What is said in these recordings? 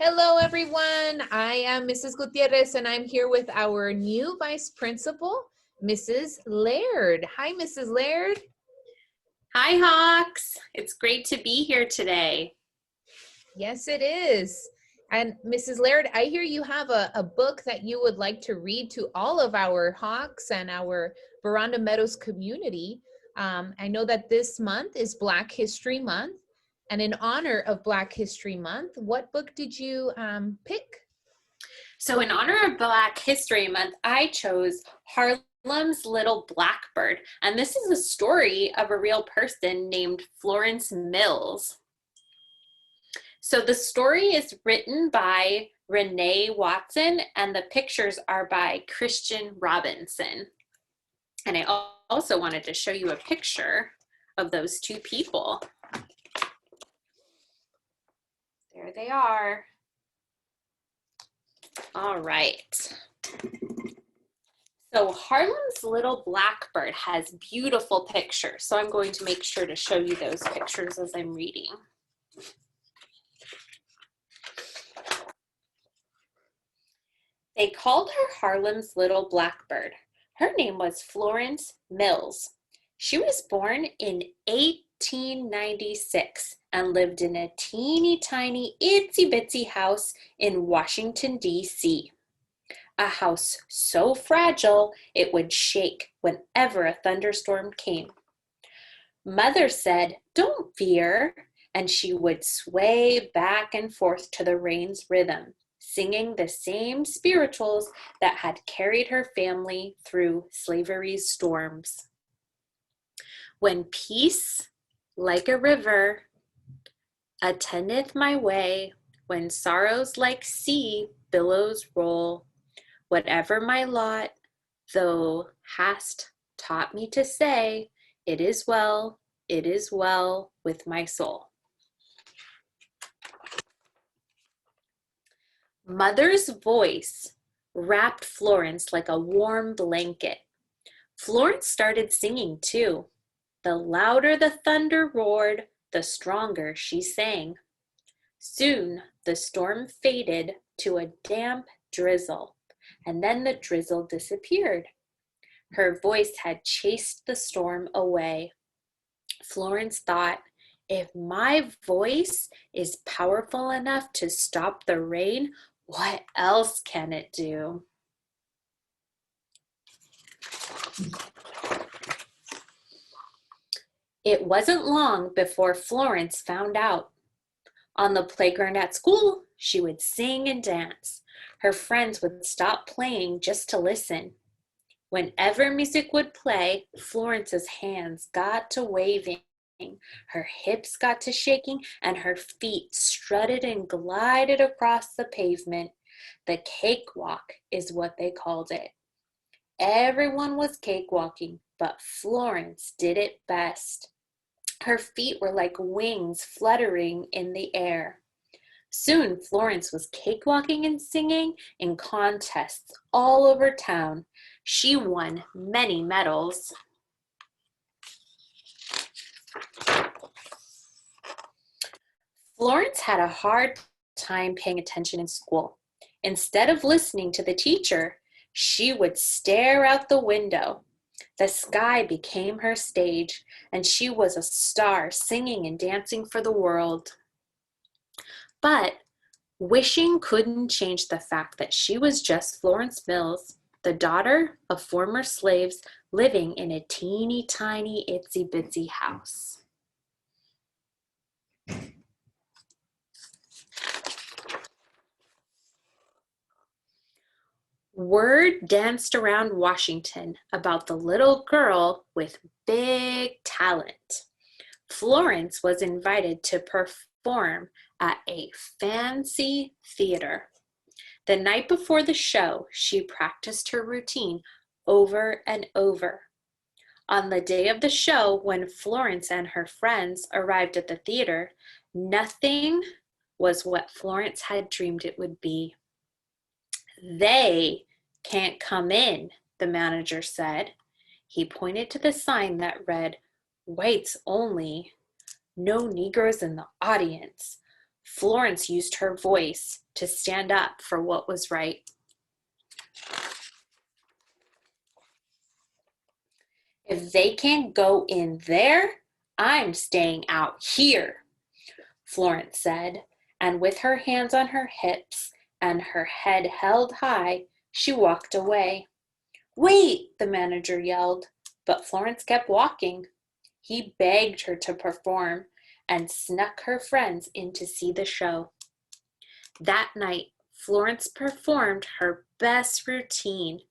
Hello, everyone. I am Mrs. Gutierrez, and I'm here with our new Vice Principal, Mrs. Laird. Hi, Mrs. Laird. Hi, Hawks. It's great to be here today. Yes, it is. And Mrs. Laird, I hear you have a book that you would like to read to all of our Hawks and our Veranda Meadows community. I know that this month is Black History Month. And in honor of Black History Month, what book did you pick? So in honor of Black History Month, I chose Harlem's Little Blackbird. And this is a story of a real person named Florence Mills. So the story is written by Renee Watson and the pictures are by Christian Robinson. And I also wanted to show you a picture of those two people. There they are. All right. So Harlem's Little Blackbird has beautiful pictures. So I'm going to make sure to show you those pictures as I'm reading. They called her Harlem's Little Blackbird. Her name was Florence Mills. She was born in 1896 and lived in a teeny tiny itsy bitsy house in Washington, D.C. A house so fragile it would shake whenever a thunderstorm came. Mother said, "Don't fear," and she would sway back and forth to the rain's rhythm, singing the same spirituals that had carried her family through slavery's storms. When peace, like a river, attendeth my way, when sorrows like sea billows roll, whatever my lot, thou hast taught me to say, it is well with my soul. Mother's voice wrapped Florence like a warm blanket. Florence started singing too. The louder the thunder roared, the stronger she sang. Soon the storm faded to a damp drizzle, and then the drizzle disappeared. Her voice had chased the storm away. Florence thought, if my voice is powerful enough to stop the rain, what else can it do? It wasn't long before Florence found out. On the playground at school, she would sing and dance. Her friends would stop playing just to listen. Whenever music would play, Florence's hands got to waving, her hips got to shaking, and her feet strutted and glided across the pavement. The cakewalk is what they called it. Everyone was cakewalking, but Florence did it best. Her feet were like wings fluttering in the air. Soon Florence was cakewalking and singing in contests all over town. She won many medals. Florence had a hard time paying attention in school. Instead of listening to the teacher, she would stare out the window. The sky became her stage, and she was a star singing and dancing for the world. But wishing couldn't change the fact that she was just Florence Mills, the daughter of former slaves living in a teeny tiny itsy bitsy house. Word danced around Washington about the little girl with big talent. Florence was invited to perform at a fancy theater. The night before the show, she practiced her routine over and over. On the day of the show, when Florence and her friends arrived at the theater, nothing was what Florence had dreamed it would be. "They can't come in," the manager said. He pointed to the sign that read, "Whites only, no Negroes in the audience." Florence used her voice to stand up for what was right. "If they can't go in there, I'm staying out here," Florence said, and with her hands on her hips and her head held high, she walked away. "Wait!" the manager yelled, but Florence kept walking. He begged her to perform and snuck her friends in to see the show. That night, Florence performed her best routine.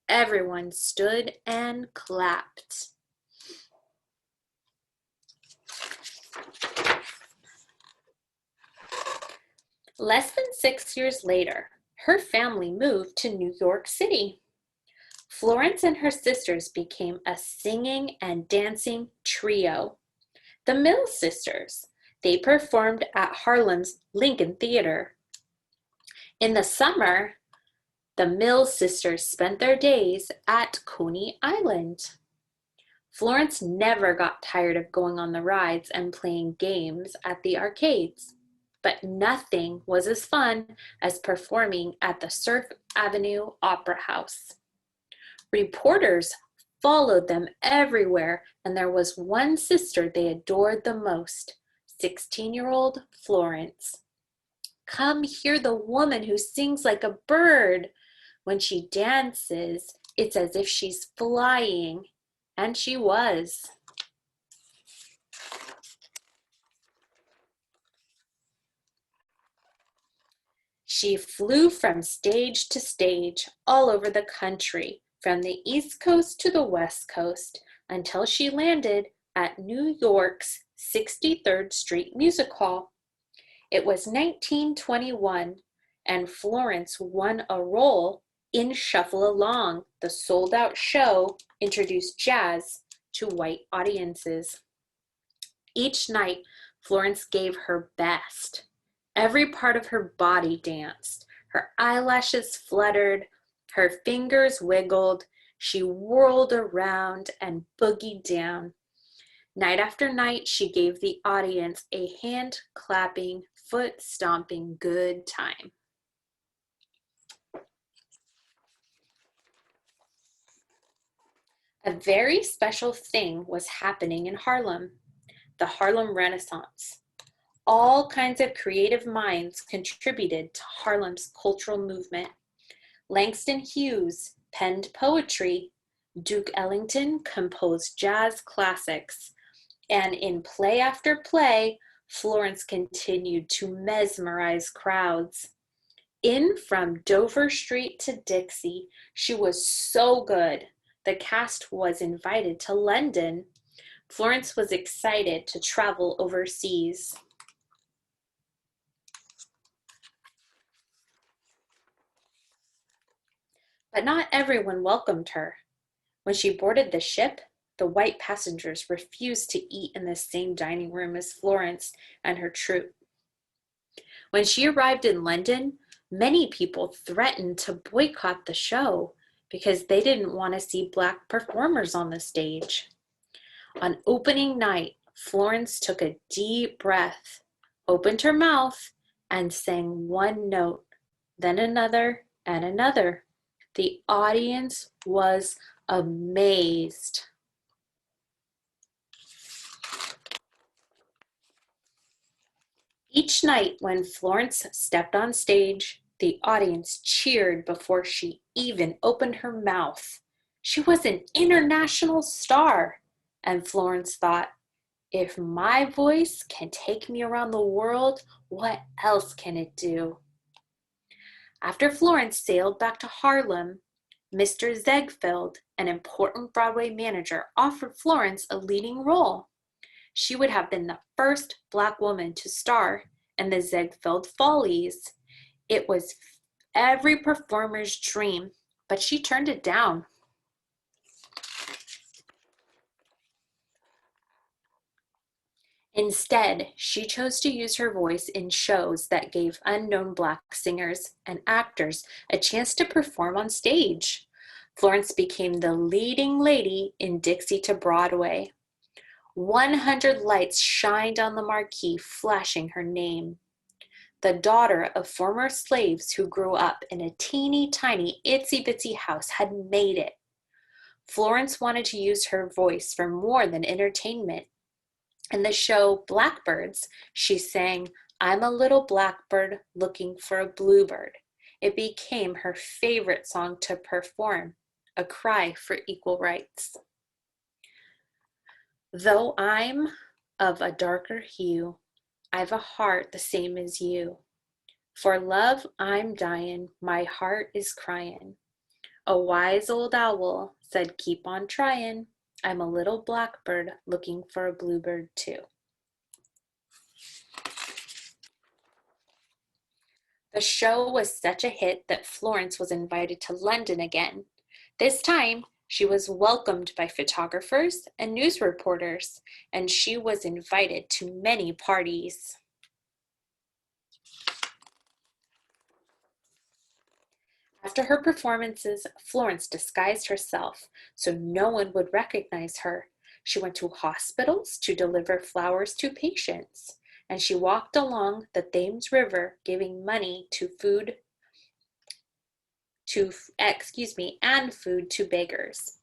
Everyone stood and clapped. Less than 6 years later, her family moved to New York City. Florence and her sisters became a singing and dancing trio, the Mills sisters. They performed at Harlem's Lincoln Theater. In the summer, the Mills sisters spent their days at Coney Island. Florence never got tired of going on the rides and playing games at the arcades, but nothing was as fun as performing at the Surf Avenue Opera House. Reporters followed them everywhere, and there was one sister they adored the most, 16-year-old Florence. "Come hear the woman who sings like a bird. When she dances, it's as if she's flying." And she was. She flew from stage to stage all over the country, from the East Coast to the West Coast, until she landed at New York's 63rd Street Music Hall. It was 1921, and Florence won a role in Shuffle Along. The sold-out show introduced jazz to white audiences. Each night, Florence gave her best. Every part of her body danced. Her eyelashes fluttered, her fingers wiggled, she whirled around and boogied down. Night after night, she gave the audience a hand-clapping, foot-stomping good time. A very special thing was happening in Harlem, the Harlem Renaissance. All kinds of creative minds contributed to Harlem's cultural movement. Langston Hughes penned poetry, Duke Ellington composed jazz classics, and in play after play, Florence continued to mesmerize crowds. In From Dover Street to Dixie, she was so good. The cast was invited to London. Florence was excited to travel overseas. But not everyone welcomed her. When she boarded the ship, the white passengers refused to eat in the same dining room as Florence and her troupe. When she arrived in London, many people threatened to boycott the show because they didn't want to see Black performers on the stage. On opening night, Florence took a deep breath, opened her mouth, and sang one note, then another and another. The audience was amazed. Each night when Florence stepped on stage, the audience cheered before she even opened her mouth. She was an international star, and Florence thought, if my voice can take me around the world, what else can it do? After Florence sailed back to Harlem, Mr. Ziegfeld, an important Broadway manager, offered Florence a leading role. She would have been the first Black woman to star in the Ziegfeld Follies. It was every performer's dream, but she turned it down. Instead, she chose to use her voice in shows that gave unknown Black singers and actors a chance to perform on stage. Florence became the leading lady in Dixie to Broadway. 100 lights shined on the marquee, flashing her name. the daughter of former slaves who grew up in a teeny tiny itsy bitsy house, had made it. Florence wanted to use her voice for more than entertainment. In the show Blackbirds, she sang, "I'm a little blackbird looking for a bluebird." It became her favorite song to perform, a cry for equal rights. Though I'm of a darker hue, I've a heart the same as you. For love I'm dying, my heart is crying. A wise old owl said, "Keep on trying. I'm a little blackbird looking for a bluebird too." The show was such a hit that Florence was invited to London again. This time, she was welcomed by photographers and news reporters, and she was invited to many parties. After her performances, Florence disguised herself so no one would recognize her. She went to hospitals to deliver flowers to patients, and she walked along the Thames River giving money and food to beggars.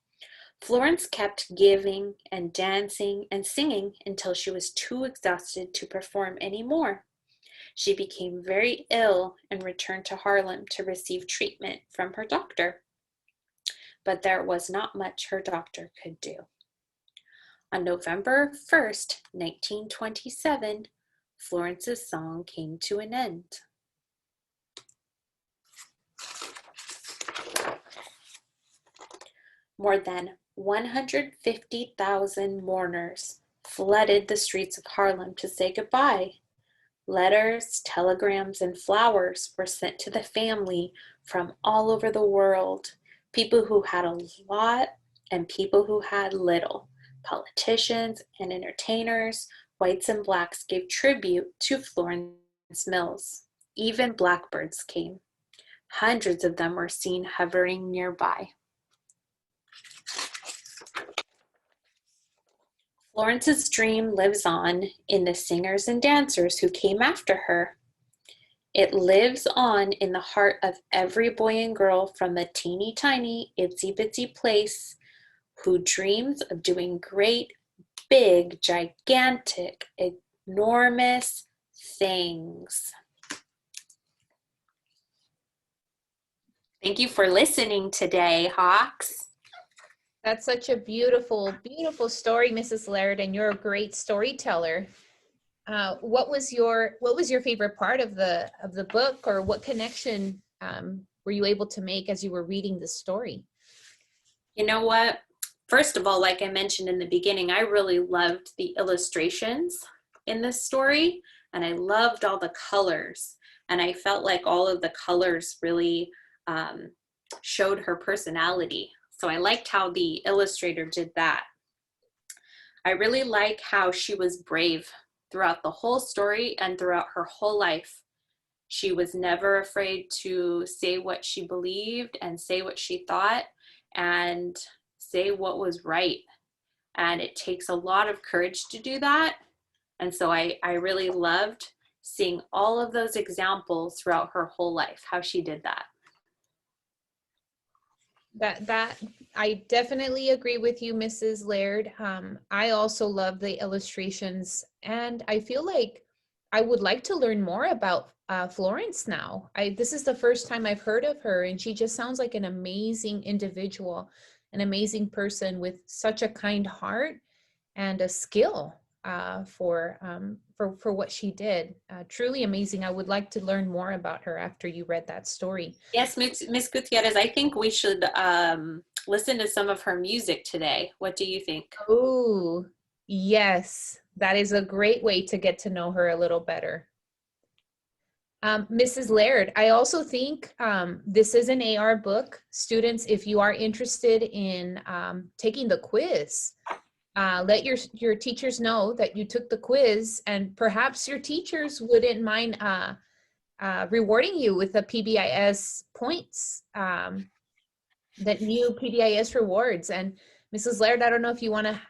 Florence kept giving and dancing and singing until she was too exhausted to perform any more. She became very ill and returned to Harlem to receive treatment from her doctor. But there was not much her doctor could do. On November 1st, 1927, Florence's song came to an end. More than 150,000 mourners flooded the streets of Harlem to say goodbye. Letters, telegrams, and flowers were sent to the family from all over the world. People who had a lot and people who had little. Politicians and entertainers, whites and blacks gave tribute to Florence Mills. Even blackbirds came. Hundreds of them were seen hovering nearby. Florence's dream lives on in the singers and dancers who came after her. It lives on in the heart of every boy and girl from the teeny tiny itsy bitsy place who dreams of doing great, big, gigantic, enormous things. Thank you for listening today, Hawks. That's such a beautiful, beautiful story, Mrs. Laird, and you're a great storyteller. What was your favorite part of the book, or what connection were you able to make as you were reading the story? You know what? First of all, like I mentioned in the beginning, I really loved the illustrations in this story, and I loved all the colors, and I felt like all of the colors really showed her personality. So I liked how the illustrator did that. I really like how she was brave throughout the whole story and throughout her whole life. She was never afraid to say what she believed and say what she thought and say what was right. And it takes a lot of courage to do that. And so I really loved seeing all of those examples throughout her whole life, how she did that. That I definitely agree with you, Mrs. Laird. I also love the illustrations, and I feel like I would like to learn more about Florence now. This is the first time I've heard of her, and she just sounds like an amazing individual, an amazing person with such a kind heart and a skill for what she did. Truly amazing. I would like to learn more about her after you read that story. Yes, Miss Gutierrez, I think we should listen to some of her music today. What do you think? Oh, yes. That is a great way to get to know her a little better. Mrs. Laird, I also think this is an AR book. Students, if you are interested in taking the quiz, let your teachers know that you took the quiz, and perhaps your teachers wouldn't mind rewarding you with the PBIS points, that new PBIS rewards. And Mrs. Laird, I don't know if you want to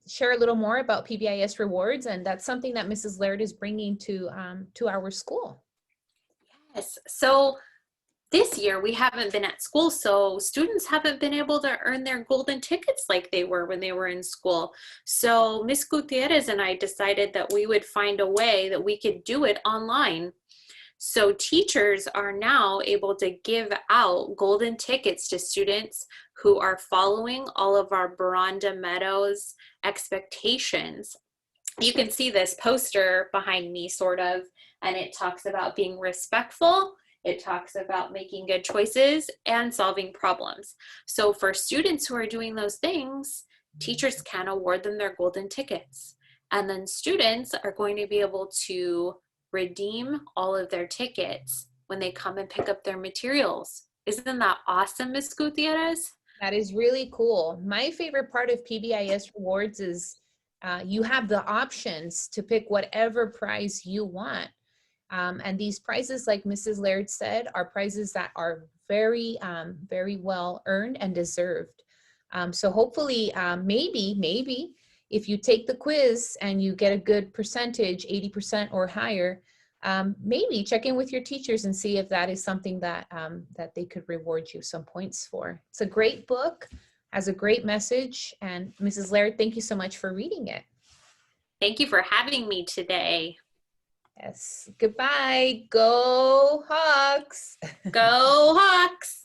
share a little more about PBIS rewards, and that's something that Mrs. Laird is bringing to our school. Yes. So this year we haven't been at school, so students haven't been able to earn their golden tickets like they were when they were in school. So Miss Gutierrez and I decided that we would find a way that we could do it online. So teachers are now able to give out golden tickets to students who are following all of our Veranda Meadows expectations. You can see this poster behind me, sort of, and it talks about being respectful. It talks about making good choices and solving problems. So for students who are doing those things, teachers can award them their golden tickets. And then students are going to be able to redeem all of their tickets when they come and pick up their materials. Isn't that awesome, Ms. Gutierrez? That is really cool. My favorite part of PBIS rewards is you have the options to pick whatever prize you want. And these prizes, like Mrs. Laird said, are prizes that are very, very well earned and deserved. So hopefully, maybe if you take the quiz and you get a good percentage, 80% or higher, maybe check in with your teachers and see if that is something that, that they could reward you some points for. It's a great book, has a great message. And Mrs. Laird, thank you so much for reading it. Thank you for having me today. Yes. Goodbye. Go Hawks. Go Hawks.